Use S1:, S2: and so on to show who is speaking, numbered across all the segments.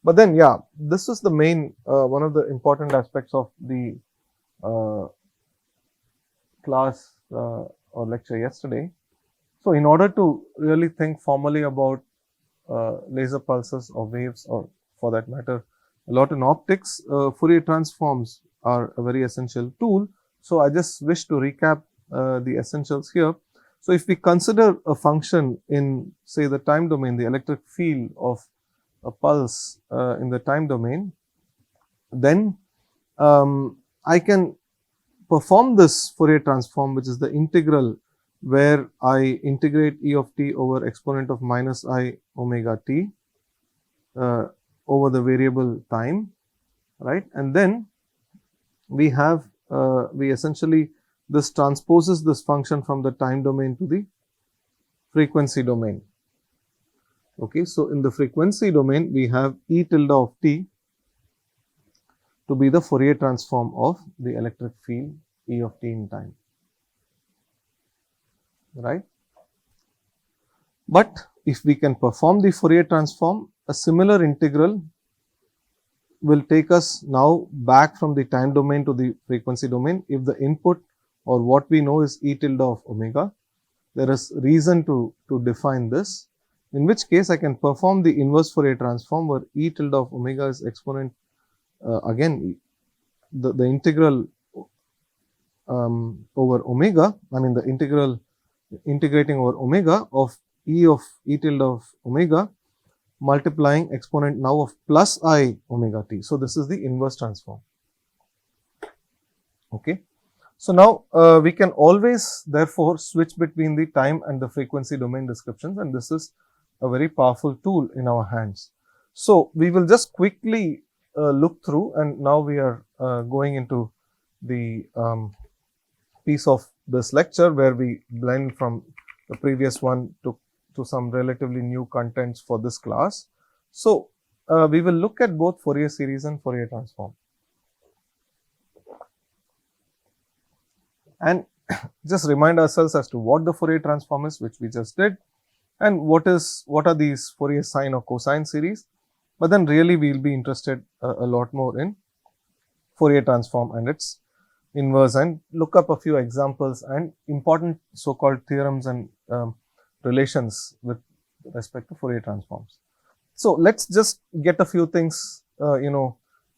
S1: But then, yeah, this is the main, one of the important aspects of the class or lecture yesterday. So, in order to really think formally about laser pulses or waves, or for that matter, a lot in optics, Fourier transforms are a very essential tool. So, I just wish to recap the essentials here. So, if we consider a function in, say, the time domain, the electric field of a pulse in the time domain, then I can perform this Fourier transform, which is the integral where I integrate e of t over exponent of minus I omega t over the variable time, right? And then we have, we essentially, this transposes this function from the time domain to the frequency domain. Okay, so in the frequency domain, we have e tilde of t to be the Fourier transform of the electric field E of t in time, right? But if we can perform the Fourier transform, a similar integral will take us now back from the time domain to the frequency domain. If the input or what we know is e tilde of omega, there is reason to define this, in which case I can perform the inverse Fourier transform where e tilde of omega is exponent, again the integral over omega, I mean the integral integrating over omega of e of e tilde of omega multiplying exponent now of plus I omega t. So, this is the inverse transform. Okay. So, now we can always therefore switch between the time and the frequency domain descriptions, and this is a very powerful tool in our hands. So, we will just quickly look through, and now we are going into the piece of this lecture where we blend from the previous one to some relatively new contents for this class. So, we will look at both Fourier series and Fourier transform. And just remind ourselves as to what the Fourier transform is, which we just did, and what are these Fourier sine or cosine series. But then really we will be interested a lot more in Fourier transform and its inverse, and look up a few examples and important so-called theorems and relations with respect to Fourier transforms. So, let's just get a few things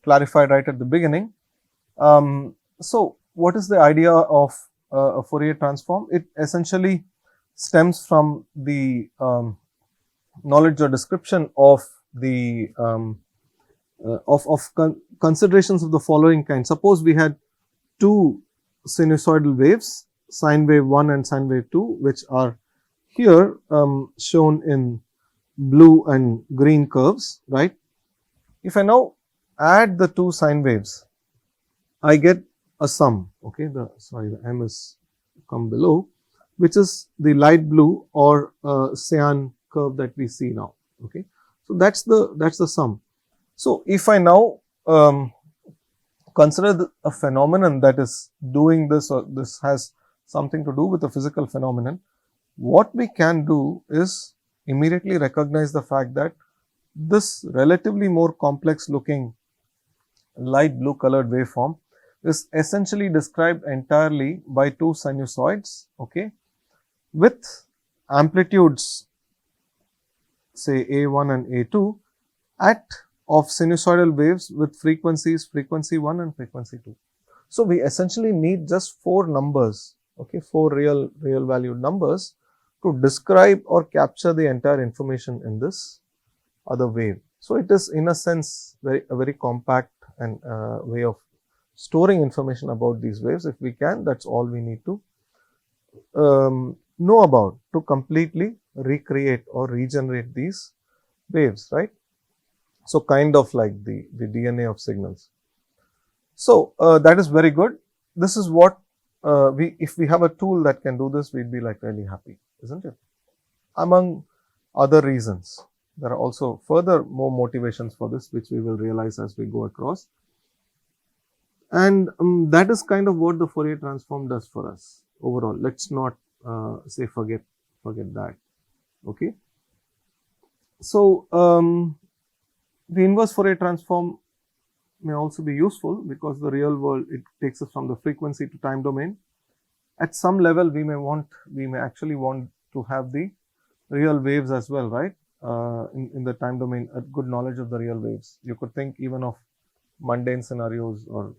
S1: clarified right at the beginning. So, what is the idea of a Fourier transform? It essentially stems from the knowledge or description of the considerations of the following kind. Suppose we had two sinusoidal waves, sine wave 1 and sine wave 2, which are here shown in blue and green curves, right? If I now add the two sine waves, I get a sum, okay, the M is come below, which is the light blue or cyan curve that we see now, okay. So, that's the sum. So, if I now consider a phenomenon that is doing this, or this has something to do with a physical phenomenon, what we can do is immediately recognize the fact that this relatively more complex looking light blue colored waveform is essentially described entirely by two sinusoids, okay, with amplitudes say A1 and A2 of sinusoidal waves with frequencies frequency 1 and frequency 2. So, we essentially need just 4 numbers, okay, 4 real valued numbers to describe or capture the entire information in this other wave. So, it is in a sense a very compact and way of storing information about these waves. If we can, that is all we need to know about to completely recreate or regenerate these waves, right. So, kind of like the DNA of signals. So, that is very good. This is what if we have a tool that can do this, we would be like really happy, isn't it? Among other reasons, there are also further more motivations for this, which we will realize as we go across. And that is kind of what the Fourier transform does for us overall. Let's not say forget that, okay. So, The inverse Fourier transform may also be useful because the real world, it takes us from the frequency to time domain. At some level, we may actually want to have the real waves as well, right? In the time domain, a good knowledge of the real waves. You could think even of mundane scenarios or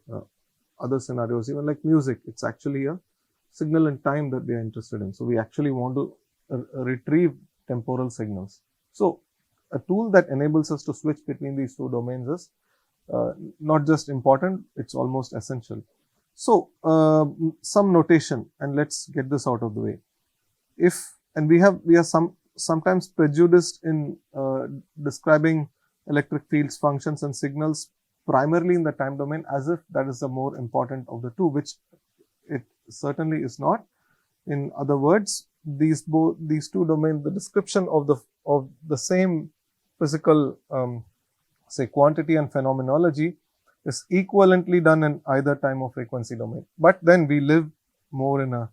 S1: other scenarios, even like music. It's actually a signal in time that we are interested in. So we actually want to retrieve temporal signals. So a tool that enables us to switch between these two domains is not just important, it's almost essential. So some notation, and let's get this out of the way. We are sometimes prejudiced in describing electric fields, functions and signals primarily in the time domain as if that is the more important of the two, which it certainly is not. In other words, these two domains, the description of the same physical say quantity and phenomenology is equivalently done in either time or frequency domain. But then we live more in a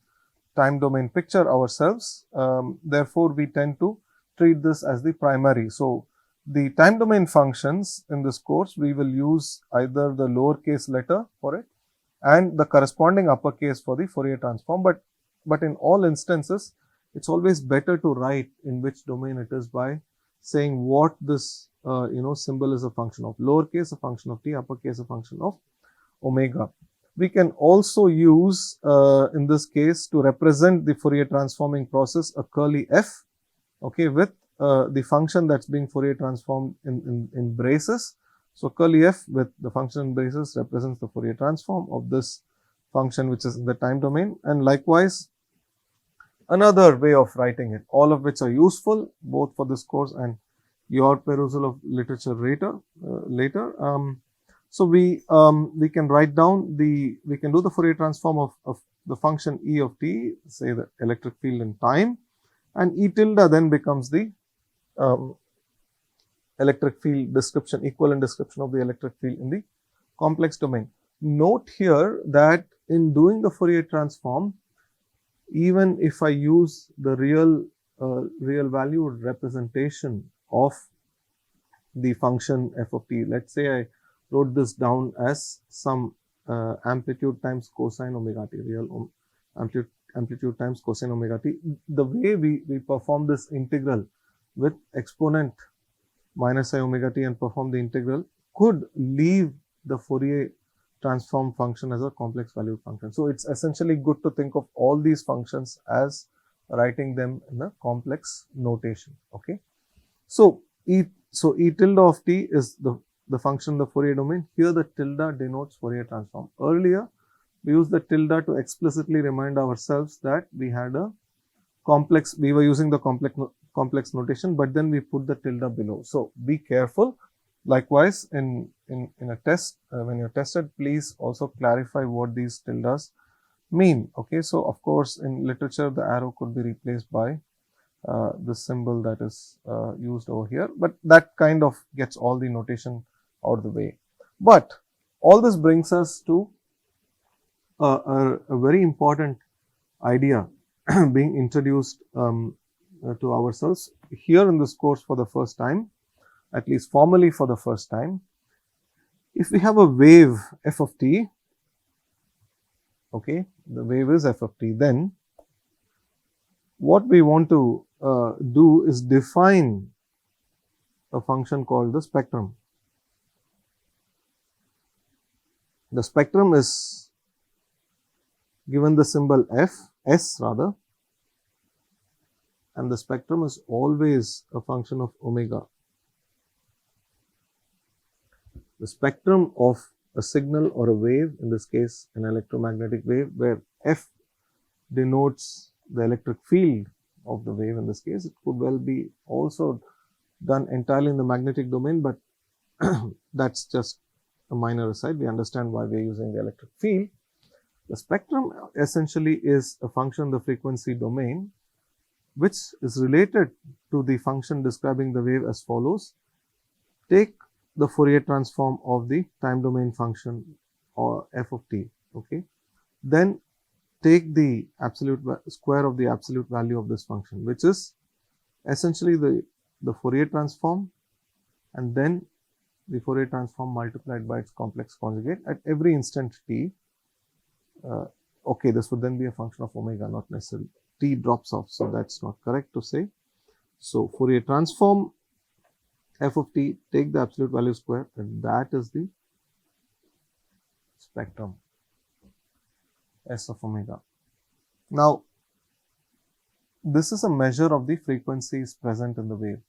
S1: time domain picture ourselves. Therefore, we tend to treat this as the primary. So the time domain functions in this course, we will use either the lowercase letter for it and the corresponding uppercase for the Fourier transform. But in all instances, it's always better to write in which domain it is by saying what this symbol is a function of. Lowercase a function of t, uppercase a function of omega. We can also use in this case to represent the Fourier transforming process a curly f, okay, with the function that's being Fourier transformed in braces. So curly f with the function in braces represents the Fourier transform of this function which is in the time domain, and likewise another way of writing it, all of which are useful both for this course and your perusal of literature later. So we can write down we can do the Fourier transform of the function E of t, say the electric field in time, and E tilde then becomes the electric field description, equivalent description of the electric field in the complex domain. Note here that in doing the Fourier transform, even if I use the real valued representation of the function f of t, let's say I wrote this down as some amplitude times cosine omega t, real amplitude times cosine omega t. The way we perform this integral with exponent minus I omega t and perform the integral could leave the Fourier transform function as a complex valued function. So it's essentially good to think of all these functions as writing them in a complex notation. Okay. So E tilde of t is the function in the Fourier domain. Here the tilde denotes Fourier transform. Earlier we used the tilde to explicitly remind ourselves that we had a complex, we were using the complex notation, but then we put the tilde below. So be careful. Likewise, in a test, when you're tested, please also clarify what these tildes mean. Okay, so of course, in literature, the arrow could be replaced by the symbol that is used over here, but that kind of gets all the notation out of the way. But all this brings us to a very important idea being introduced to ourselves here in this course for the first time, at least formally for the first time. If we have a wave f of t, okay, the wave is f of t, then what we want to do is define a function called the spectrum. The spectrum is given the symbol s rather, and the spectrum is always a function of omega. The spectrum of a signal or a wave, in this case an electromagnetic wave, where f denotes the electric field of the wave in this case. It could well be also done entirely in the magnetic domain, but that's just a minor aside. We understand why we are using the electric field. The spectrum essentially is a function of the frequency domain, which is related to the function describing the wave as follows. Take the Fourier transform of the time domain function or f of t, okay. Then take the absolute square of the absolute value of this function, which is essentially the Fourier transform, and then the Fourier transform multiplied by its complex conjugate at every instant t. Okay, this would then be a function of omega, not necessarily. T drops off, so that's not correct to say. So Fourier transform f of t, take the absolute value square, and that is the spectrum S of omega. Now, this is a measure of the frequencies present in the wave.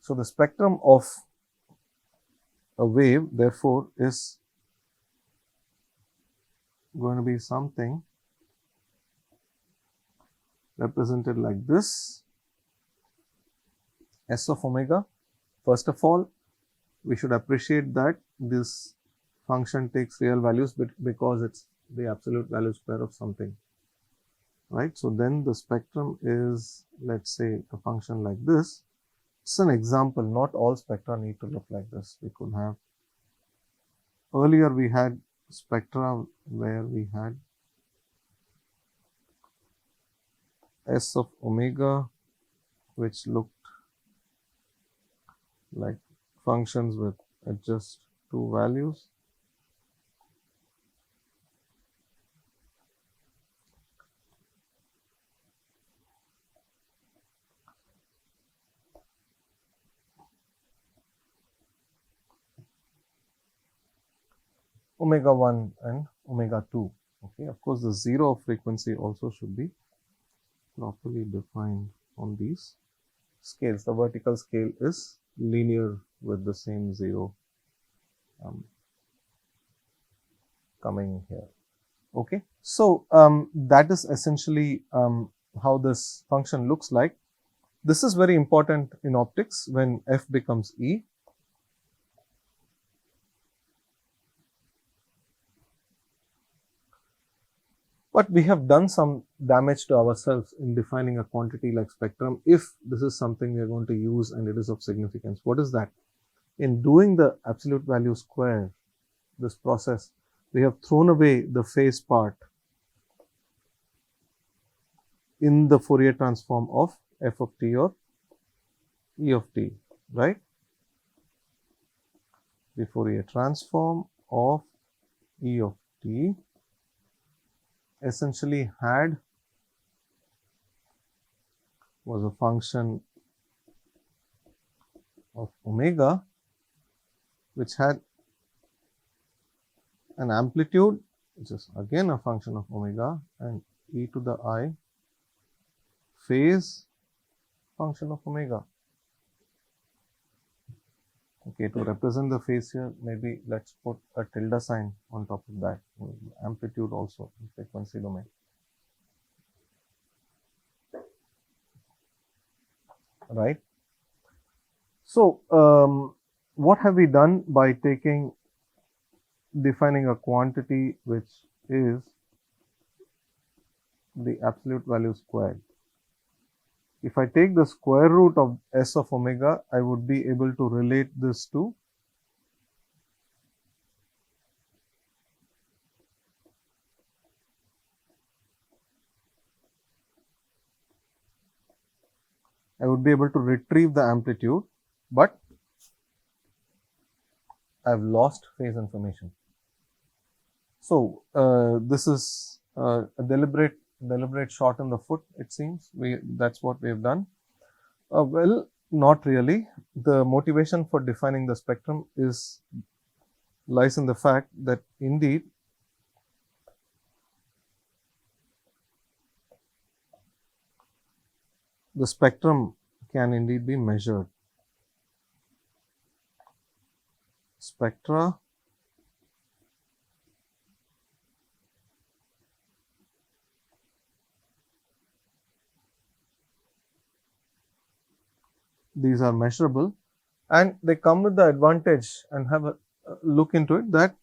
S1: So the spectrum of a wave, therefore, is going to be something represented like this. S of omega. First of all, we should appreciate that this function takes real values because it's the absolute value square of something, right? So then the spectrum is, let's say, a function like this. It's an example. Not all spectra need to look like this. We could have, earlier we had spectra where we had S of omega, which looked like functions with just two values. Omega 1 and omega 2. Okay, of course, the zero of frequency also should be properly defined on these scales. The vertical scale is linear with the same zero coming here. Okay, so that is essentially how this function looks like. This is very important in optics when f becomes e. But we have done some damage to ourselves in defining a quantity like spectrum if this is something we are going to use and it is of significance. What is that? In doing the absolute value square, this process, we have thrown away the phase part in the Fourier transform of f of t or e of t, right? The Fourier transform of e of t essentially was a function of omega which had an amplitude which is again a function of omega and e to the I phase function of omega. Okay, to represent the phase here, maybe let's put a tilde sign on top of that. Amplitude also in frequency domain. Right? So, what have we done by defining a quantity which is the absolute value squared? If I take the square root of S of omega, I would be able to relate this to retrieve the amplitude, but I've lost phase information. So this is a deliberate shot in the foot, it seems. That's what we have done. Well, not really. The motivation for defining the spectrum lies in the fact that indeed the spectrum can indeed be measured. Spectra these are measurable and they come with the advantage, and have a look into it, that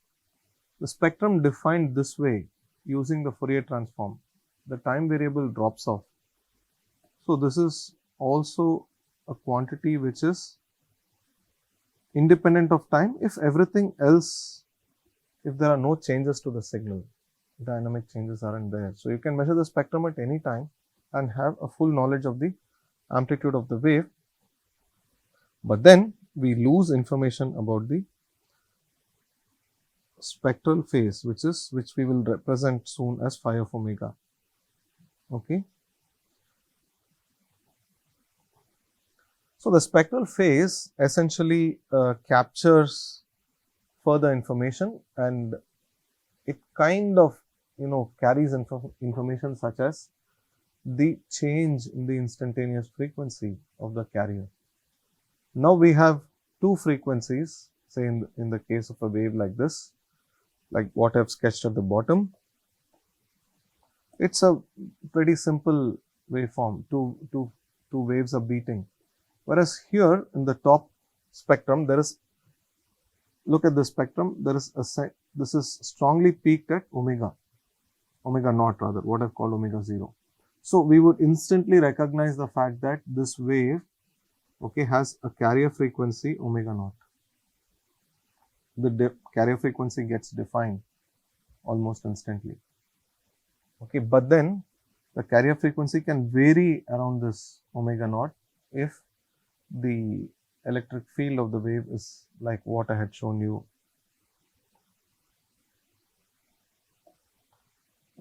S1: the spectrum defined this way using the Fourier transform, the time variable drops off. So this is also a quantity which is independent of time if everything else, if there are no changes to the signal, dynamic changes aren't there. So you can measure the spectrum at any time and have a full knowledge of the amplitude of the wave. But then we lose information about the spectral phase, which we will represent soon as phi of omega. Okay. So the spectral phase essentially captures further information, and it kind of carries information such as the change in the instantaneous frequency of the carrier. Now we have two frequencies, say in the case of a wave like this, like what I've sketched at the bottom. It's a pretty simple waveform. Two waves are beating. Whereas here in the top spectrum, there is, look at the spectrum, there is this is strongly peaked at omega naught rather, what I've called omega 0. So we would instantly recognize the fact that this wave, okay, has a carrier frequency omega naught. The carrier frequency gets defined almost instantly. Okay, but then the carrier frequency can vary around this omega naught if the electric field of the wave is like what I had shown you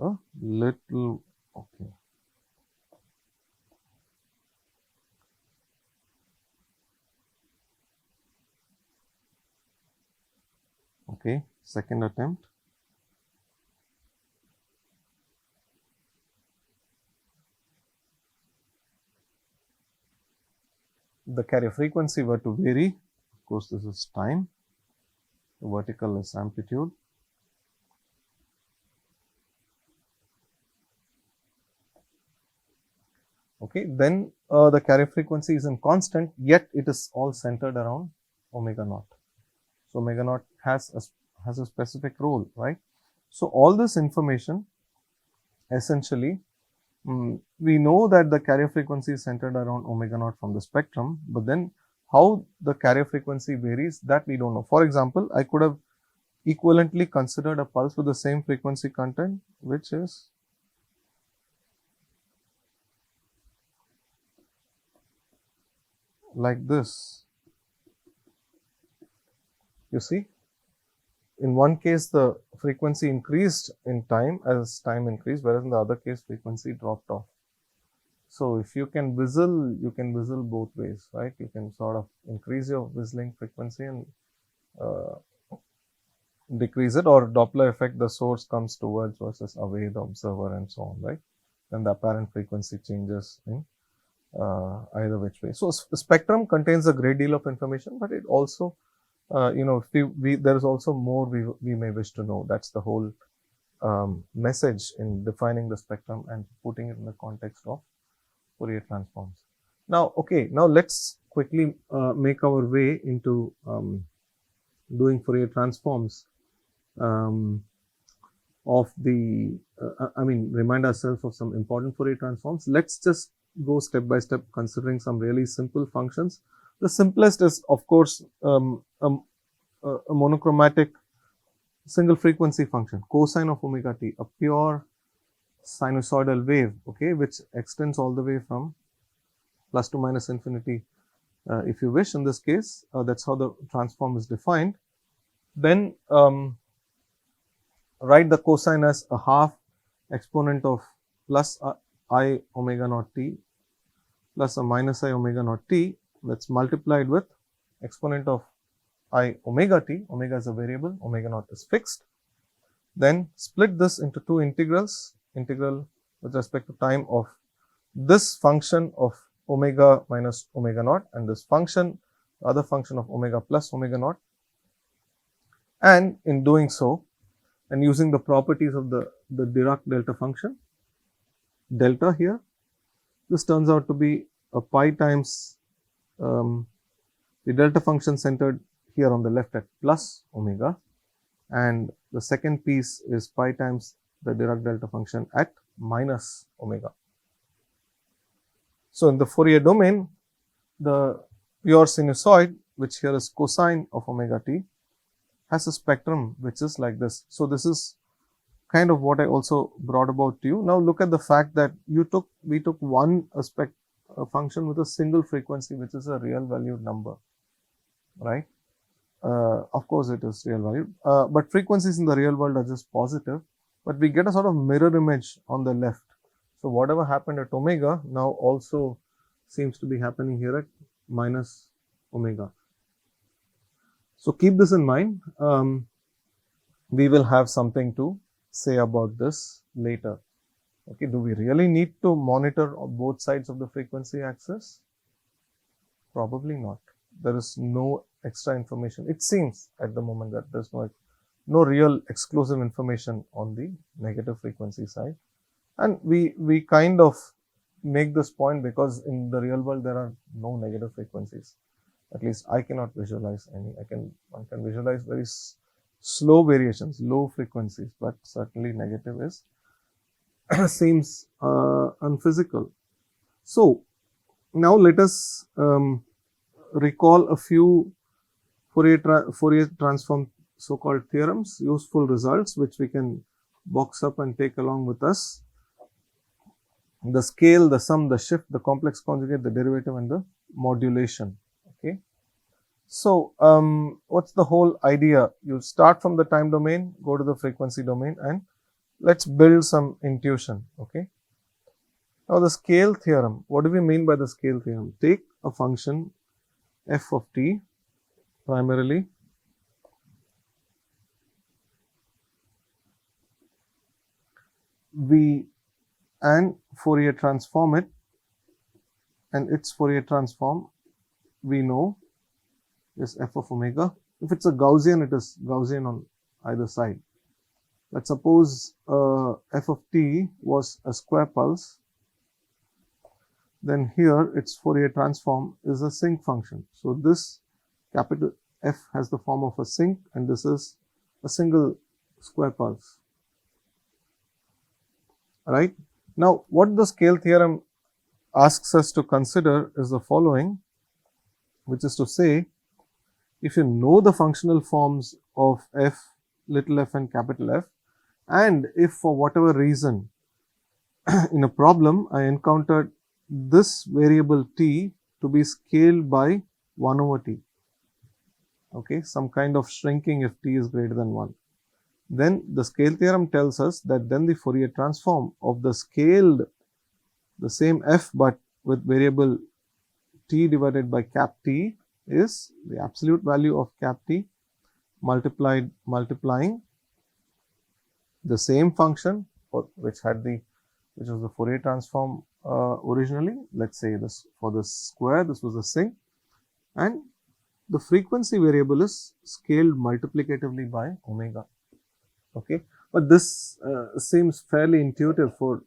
S1: a little. Okay. Okay, second attempt. The carrier frequency were to vary, of course this is time, the vertical is amplitude. Okay, then the carrier frequency is in constant, yet it is all centered around omega naught. So omega naught has a specific role, right? So all this information essentially, we know that the carrier frequency is centered around omega naught from the spectrum, but then how the carrier frequency varies, that we don't know. For example, I could have equivalently considered a pulse with the same frequency content, which is like this. You see, in one case the frequency increased in time as time increased, whereas in the other case frequency dropped off. So if you can whistle, you can whistle both ways, right? You can sort of increase your whistling frequency and decrease it, or Doppler effect, the source comes towards versus away the observer and so on, right? Then the apparent frequency changes in either which way. So the spectrum contains a great deal of information, but it also there is also more we may wish to know. That's the whole message in defining the spectrum and putting it in the context of Fourier transforms. Now, okay, now let's quickly make our way into doing Fourier transforms of the, remind ourselves of some important Fourier transforms. Let's just go step by step, considering some really simple functions. The simplest is, of course, a monochromatic single frequency function, cosine of omega t, a pure sinusoidal wave, okay, which extends all the way from plus to minus infinity, if you wish. In this case, that's how the transform is defined. Then write the cosine as a half exponent of plus I omega naught t plus a minus I omega naught t, that's multiplied with exponent of I omega t. Omega is a variable, omega naught is fixed. Then split this into two integrals, integral with respect to time of this function of omega minus omega naught and this function, other function of omega plus omega naught. And in doing so, and using the properties of the Dirac delta function, delta here, this turns out to be a pi times the delta function centered here on the left at plus omega, and the second piece is pi times the Dirac delta function at minus omega. So in the Fourier domain, the pure sinusoid, which here is cosine of omega t, has a spectrum which is like this. So this is kind of what I also brought about to you. Now look at the fact that we took one aspect, a function with a single frequency, which is a real valued number. right? Of course, it is real value, but frequencies in the real world are just positive, but we get a sort of mirror image on the left. So whatever happened at omega now also seems to be happening here at minus omega. So keep this in mind. We will have something to say about this later. Okay, do we really need to monitor both sides of the frequency axis? Probably not. There is no extra information. It seems at the moment that there's no real exclusive information on the negative frequency side. And we kind of make this point because in the real world there are no negative frequencies. At least I cannot visualize any. One can visualize very slow variations, low frequencies, but certainly negative is seems unphysical. So now let us recall a few Fourier transform so-called theorems, useful results which we can box up and take along with us. The scale, the sum, the shift, the complex conjugate, the derivative and the modulation. Okay. So what's the whole idea? You start from the time domain, go to the frequency domain, and let's build some intuition. Okay. Now the scale theorem, what do we mean by the scale theorem? Take a function f of t primarily and Fourier transform it, and its Fourier transform we know is f of omega. If it's a Gaussian, it is Gaussian on either side. Let's suppose f of t was a square pulse, then here its Fourier transform is a sinc function. So this capital F has the form of a sinc, and this is a single square pulse. Right? Now, what the scale theorem asks us to consider is the following, which is to say, if you know the functional forms of f, little f and capital F, and if for whatever reason in a problem I encountered this variable t to be scaled by 1 over t, okay, some kind of shrinking if t is greater than 1, then the scale theorem tells us that then the Fourier transform of the scaled, the same f but with variable t divided by cap t is the absolute value of cap t multiplying the same function which was the Fourier transform originally. Let's say this for the square, this was a sinc, and the frequency variable is scaled multiplicatively by omega. Okay, but this seems fairly intuitive for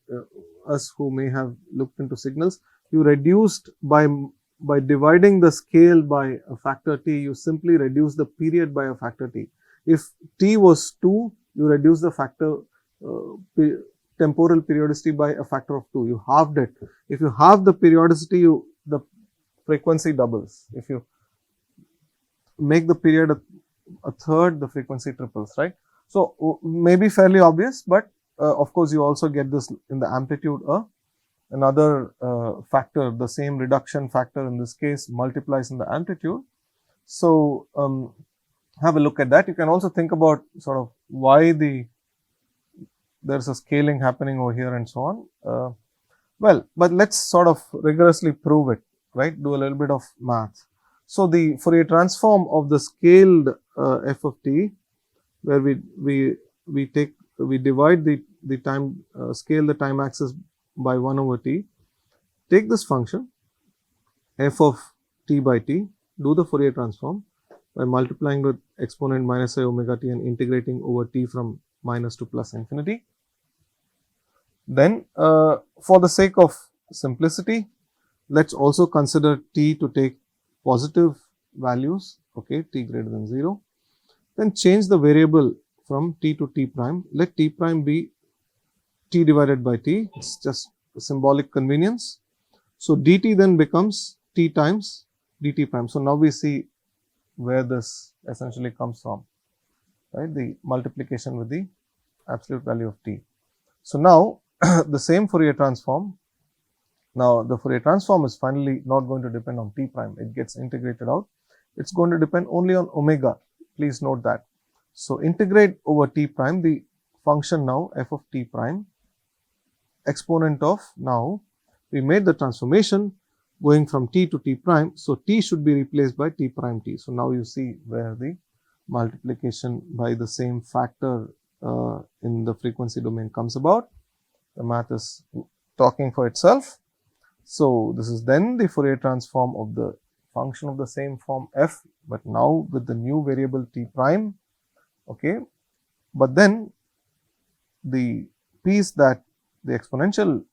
S1: us who may have looked into signals. You reduced by dividing the scale by a factor t, you simply reduce the period by a factor t. If t was 2, you reduce the factor temporal periodicity by a factor of 2. You halved it. If you halve the periodicity, the frequency doubles. If you make the period a third, the frequency triples, right? So maybe fairly obvious, but of course you also get this in the amplitude. Another factor, the same reduction factor in this case, multiplies in the amplitude. So have a look at that. You can also think about sort of why there's a scaling happening over here and so on. Well, but let's sort of rigorously prove it, right? Do a little bit of math. So the Fourier transform of the scaled f of t, where we divide the time scale the time axis by 1 over t, take this function f of t by t, do the Fourier transform by multiplying with exponent minus I omega t and integrating over t from minus to plus infinity. Then for the sake of simplicity, let's also consider t to take positive values, okay, t greater than 0. Then change the variable from t to t prime. Let t prime be t divided by t. It's just a symbolic convenience. So dt then becomes t times dt prime. So now we see where this essentially comes from, right? The multiplication with the absolute value of t. So now the same Fourier transform. Now the Fourier transform is finally not going to depend on t prime. It gets integrated out. it's going to depend only on omega. Please note that. So integrate over t prime the function now f of t prime, exponent of, now we made the transformation going from t to t prime. So t should be replaced by t prime t. So now you see where the multiplication by the same factor in the frequency domain comes about. The math is talking for itself. So this is then the Fourier transform of the function of the same form f, but now with the new variable t prime. Okay, but then the piece that the exponential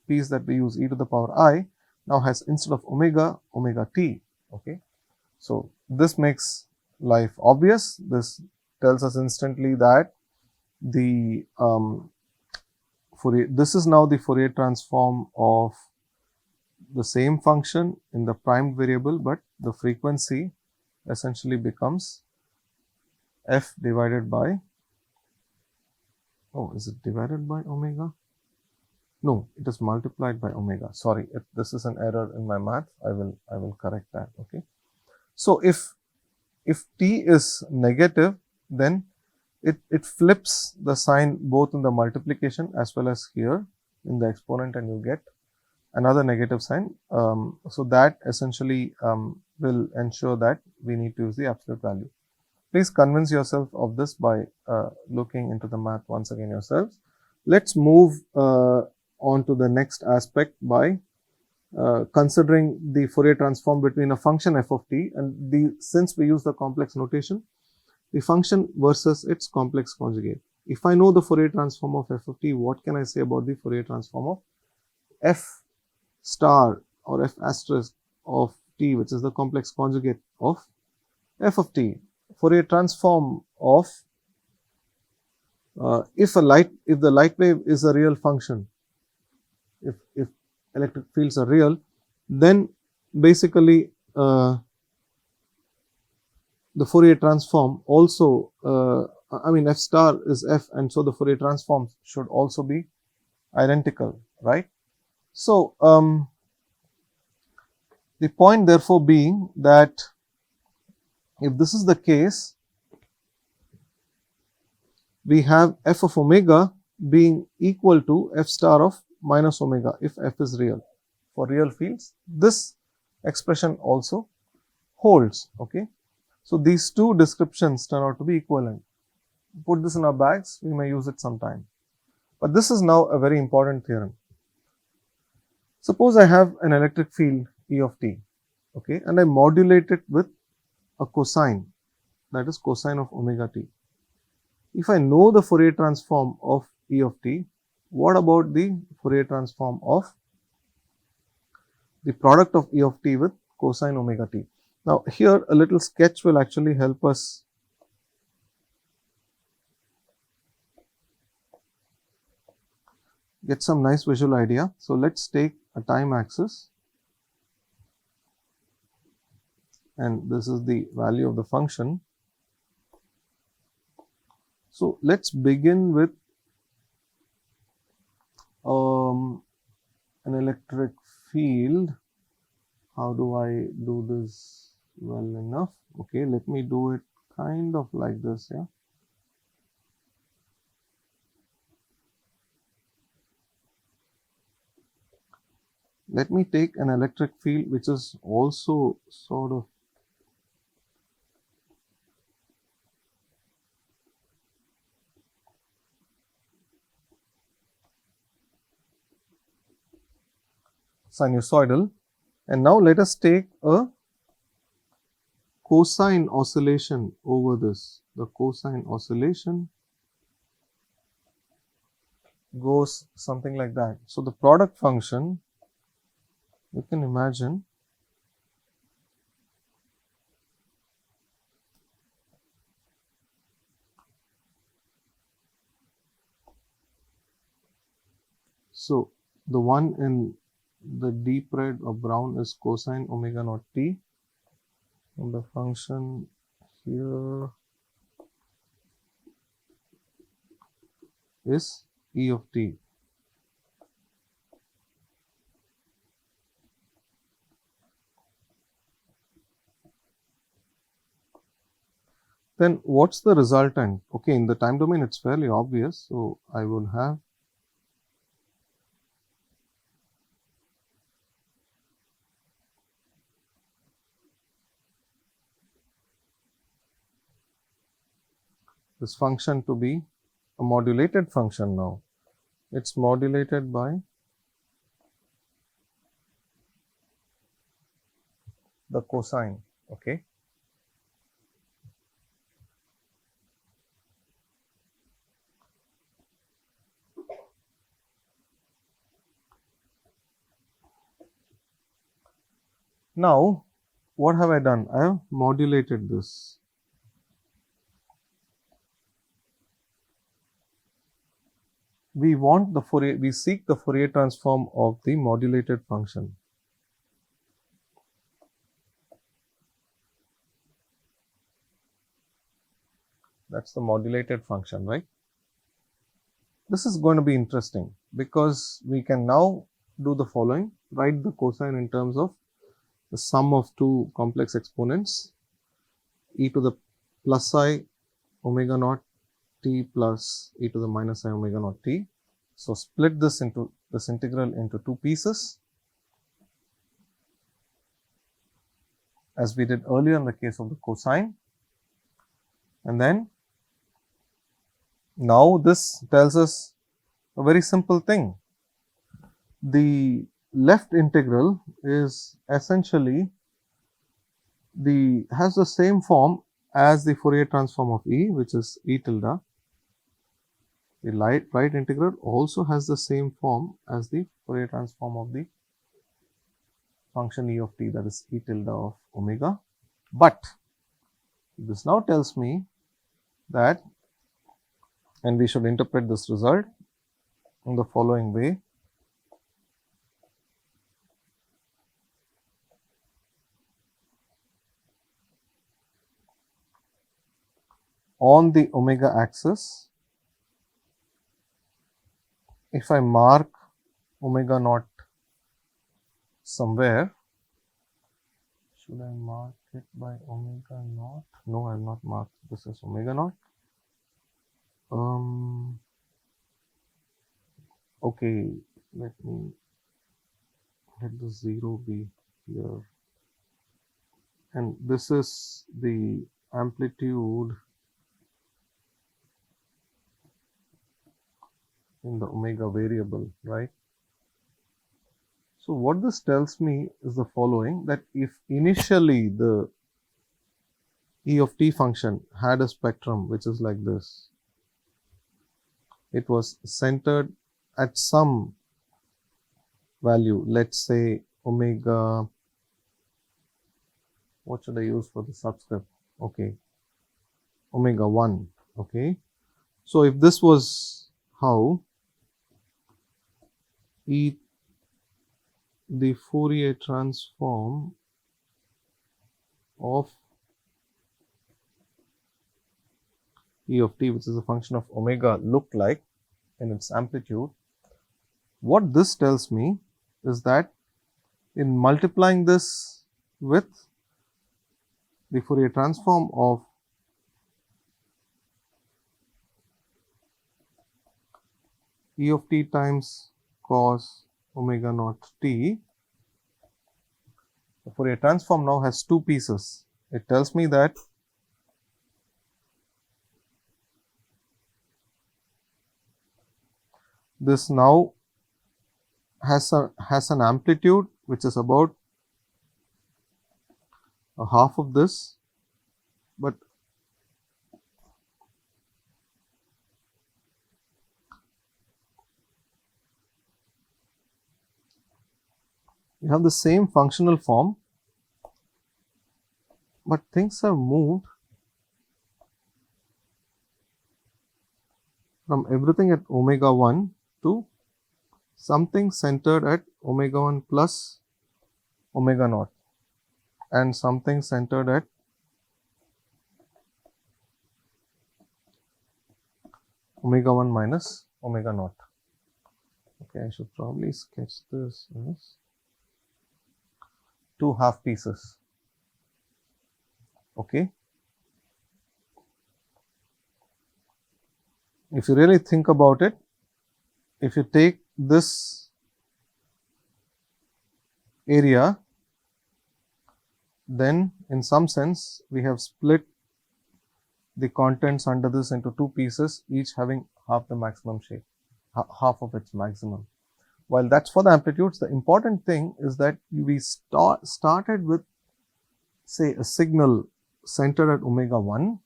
S1: piece that we use e to the power I now has, instead of omega, omega t. Okay, so this makes life obvious. This tells us instantly that the Fourier, this is now the Fourier transform of the same function in the primed variable, but the frequency essentially becomes f divided by, oh, is it divided by omega? No, it is multiplied by omega. Sorry, if this is an error in my math, I will correct that. Okay, so if t is negative, then it flips the sign both in the multiplication as well as here in the exponent, and you get another negative sign. So that essentially will ensure that we need to use the absolute value. Please convince yourself of this by looking into the math once again yourselves. Let's move on to the next aspect by considering the Fourier transform between a function f of t, and since we use the complex notation, the function versus its complex conjugate. If I know the Fourier transform of f of t, what can I say about the Fourier transform of f star or f asterisk of t, which is the complex conjugate of f of t? Fourier transform of if the light wave is a real function, if electric fields are real, then basically the Fourier transform also, I mean f star is f, and so the Fourier transform should also be identical, right? So the point therefore being that if this is the case, we have f of omega being equal to f star of minus omega if f is real. For real fields, this expression also holds. Okay, so these two descriptions turn out to be equivalent. Put this in our bags, we may use it sometime. But this is now a very important theorem. Suppose I have an electric field E of t, okay, and I modulate it with a cosine, that is cosine of omega t. If I know the Fourier transform of E of t, what about the Fourier transform of the product of E of t with cosine omega t? Now here a little sketch will actually help us get some nice visual idea. So let's take a time axis, and this is the value of the function. So let's begin with an electric field. How do I do this well enough? Okay, let me do it kind of like this, yeah. Let me take an electric field which is also sort of sinusoidal, and now let us take a cosine oscillation over this. The cosine oscillation goes something like that. So the product function, you can imagine, so the one in the deep red or brown is cosine omega naught t, and the function here is E of t. then what's the resultant? Okay, in the time domain it's fairly obvious. So I will have this function to be a modulated function now. It's modulated by the cosine, okay. Now, what have I done? I have modulated this. We want the Fourier, we seek the Fourier transform of the modulated function. That's the modulated function, right? This is going to be interesting because we can now do the following. Write the cosine in terms of the sum of two complex exponents, e to the plus I omega naught t plus e to the minus I omega naught t. So split this integral into two pieces, as we did earlier in the case of the cosine. And then now this tells us a very simple thing. The left integral is essentially has the same form as the Fourier transform of E, which is E tilde. The right integral also has the same form as the Fourier transform of the function E of t, that is E tilde of omega. But this now tells me that, and we should interpret this result in the following way. On the omega axis, if I mark omega naught somewhere, should I mark it by omega naught? No, I have not marked this as omega naught. Okay, let the 0 be here, and this is the amplitude in the omega variable, right? So what this tells me is the following, that if initially the E of t function had a spectrum which is like this, it was centered at some value, let's say omega, what should I use for the subscript? Okay, omega 1, okay. So if this was how the Fourier transform of E of t, which is a function of omega, look like in its amplitude, what this tells me is that in multiplying this with the Fourier transform of E of t times cos omega naught t, the Fourier transform now has two pieces. It tells me that this now has an amplitude which is about a half of this, but you have the same functional form, but things have moved from everything at omega 1 to something centered at omega 1 plus omega naught and something centered at omega 1 minus omega naught. Okay, I should probably sketch this as two half pieces. Okay. if you really think about it, if you take this area, then in some sense we have split the contents under this into two pieces, each having half the maximum shape, half of its maximum. While that's for the amplitudes, the important thing is that we started with, say, a signal centered at omega 1,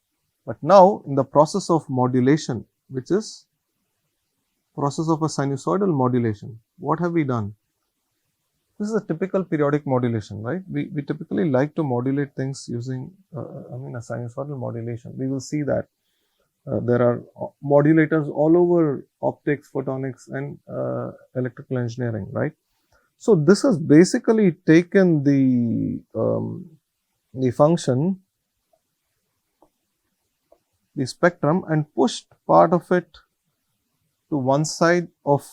S1: but now in the process of modulation, which is process of a sinusoidal modulation, what have we done? This is a typical periodic modulation, right? We typically like to modulate things using, a sinusoidal modulation. We will see that there are modulators all over optics, photonics, and electrical engineering, right? So this has basically taken the function, the spectrum, and pushed part of it to one side of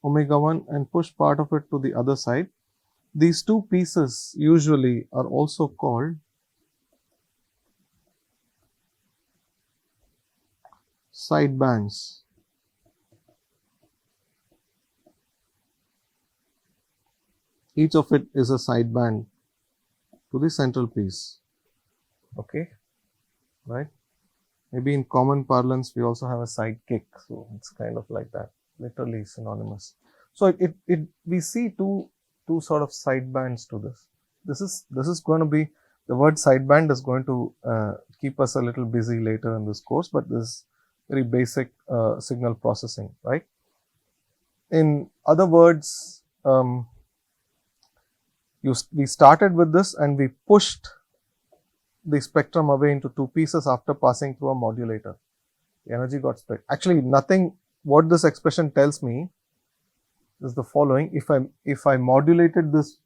S1: omega 1 and pushed part of it to the other side. These two pieces usually are also called sidebands. Each of it is a sideband to the central piece. Okay, right? Maybe in common parlance, we also have a sidekick. So it's kind of like that, literally synonymous. So we see two sort of sidebands to this. This is going to be, the word sideband is going to keep us a little busy later in this course, but this is very basic signal processing, right? In other words, we started with this and we pushed the spectrum away into two pieces after passing through a modulator. The energy got split. Actually, what this expression tells me is the following. If I modulated this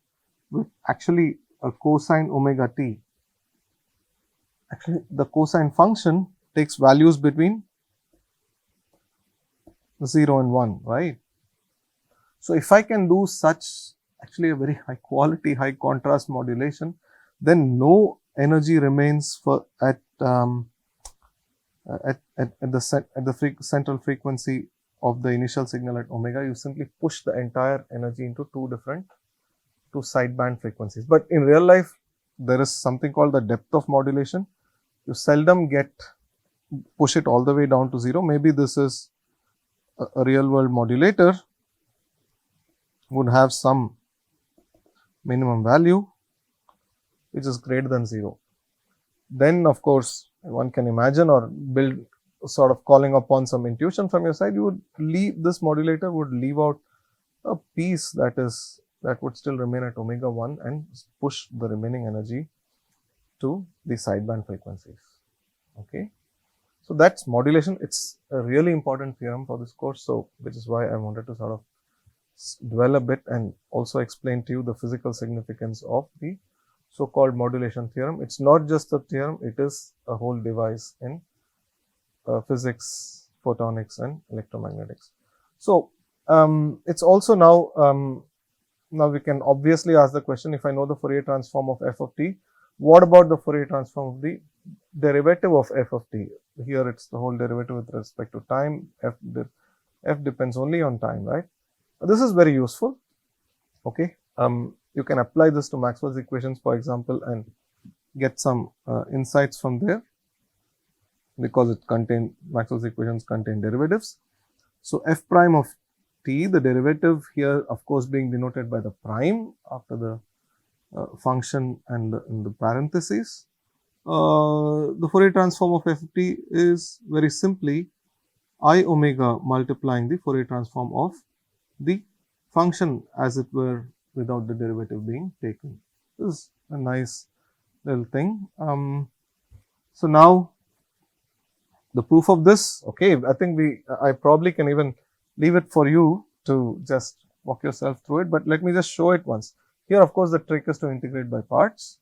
S1: with actually a cosine omega t, actually the cosine function takes values between 0 and 1, right? So if I can do such actually a very high quality, high contrast modulation, then no energy remains at the central frequency of the initial signal at omega. You simply push the entire energy into two sideband frequencies. But in real life, there is something called the depth of modulation. You seldom push it all the way down to 0. Maybe this is a real world modulator, would have some minimum value which is greater than 0. Then of course, one can imagine or build, sort of calling upon some intuition from your side, this modulator would leave out a piece that would still remain at omega 1 and push the remaining energy to the sideband frequencies. Okay, so that's modulation. It's a really important theorem for this course, so which is why I wanted to sort of dwell a bit and also explain to you the physical significance of the so-called modulation theorem. It's not just a theorem, it is a whole device in physics, photonics, and electromagnetics. So it's also now we can obviously ask the question, if I know the Fourier transform of f of t, what about the Fourier transform of the derivative of f of t? Here it's the whole derivative with respect to time. F depends only on time, right? This is very useful. Okay, you can apply this to Maxwell's equations, for example, and get some insights from there, because Maxwell's equations contain derivatives. So f prime of t, the derivative here, of course, being denoted by the prime after the function and in the parentheses. The Fourier transform of f of t is very simply I omega multiplying the Fourier transform of the function, as it were, without the derivative being taken. This is a nice little thing. So now the proof of this, okay, I think I probably can even leave it for you to just walk yourself through it, but let me just show it once. Here, of course, the trick is to integrate by parts.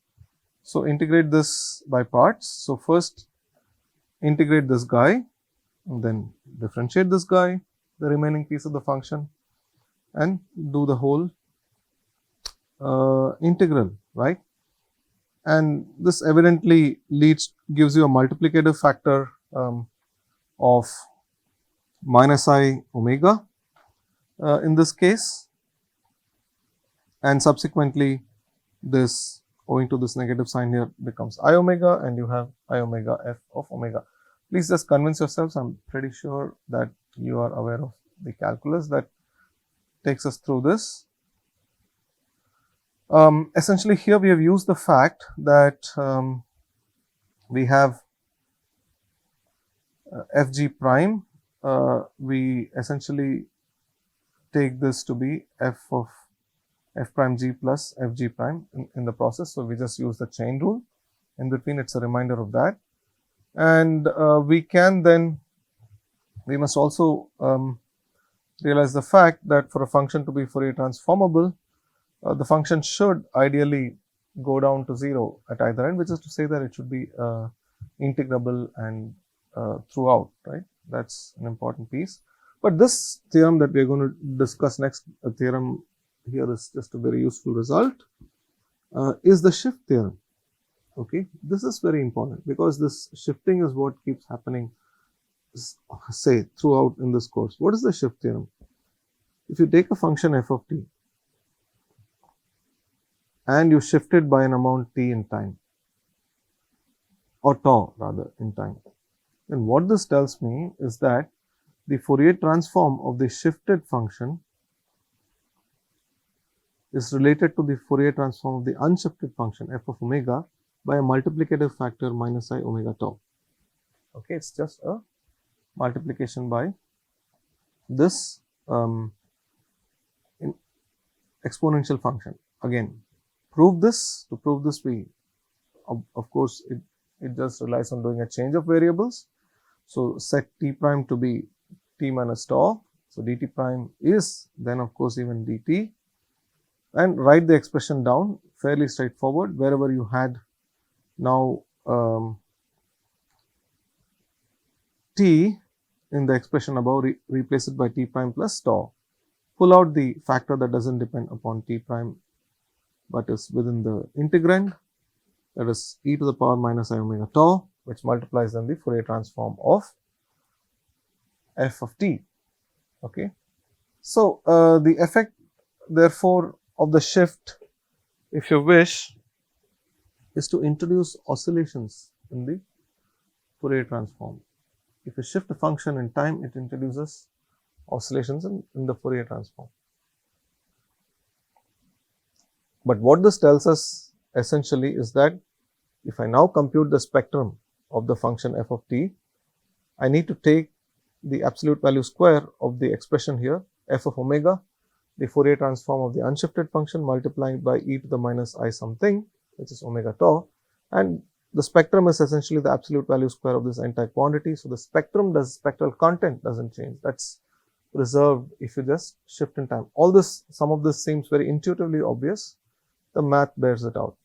S1: So integrate this by parts. So first integrate this guy, and then differentiate this guy, the remaining piece of the function, and do the whole integral, right? And this evidently gives you a multiplicative factor of minus I omega in this case, and subsequently this, owing to this negative sign here, becomes I omega, and you have I omega f of omega. Please just convince yourselves, I am pretty sure that you are aware of the calculus that takes us through this. Essentially here we have used the fact that we have fg prime, we essentially take this to be f of f prime g plus fg prime in the process. So, we just use the chain rule in between, it is a reminder of that. And we can then, we must also realize the fact that for a function to be Fourier transformable, the function should ideally go down to 0 at either end, which is to say that it should be integrable and throughout, right. That is an important piece. But this theorem that we are going to discuss next, a theorem here is just a very useful result, is the shift theorem. Okay, this is very important because this shifting is what keeps happening, say, throughout in this course. What is the shift theorem? If you take a function f of t and you shift it by an amount t in time, or tau rather in time, then what this tells me is that the Fourier transform of the shifted function is related to the Fourier transform of the unshifted function f of omega by a multiplicative factor minus I omega tau. Okay, it's just a multiplication by this exponential function. Again, prove this. To prove this, we of course it just relies on doing a change of variables. So, set t prime to be t minus tau. So, dt prime is then of course even dt, and write the expression down, fairly straightforward. Wherever you had now t in the expression above, replace it by t prime plus tau. Pull out the factor that does not depend upon t prime but is within the integrand, that is e to the power minus I omega tau, which multiplies then the Fourier transform of f of t. Okay. So, the effect therefore of the shift, if you wish, is to introduce oscillations in the Fourier transform. If you shift a function in time, it introduces oscillations in the Fourier transform. But what this tells us essentially is that if I now compute the spectrum of the function f of t, I need to take the absolute value square of the expression here, f of omega, the Fourier transform of the unshifted function multiplied by e to the minus I something, which is omega tau, and the spectrum is essentially the absolute value square of this entire quantity. So, the spectral content does not change, that is preserved if you just shift in time. All this, some of this seems very intuitively obvious, the math bears it out.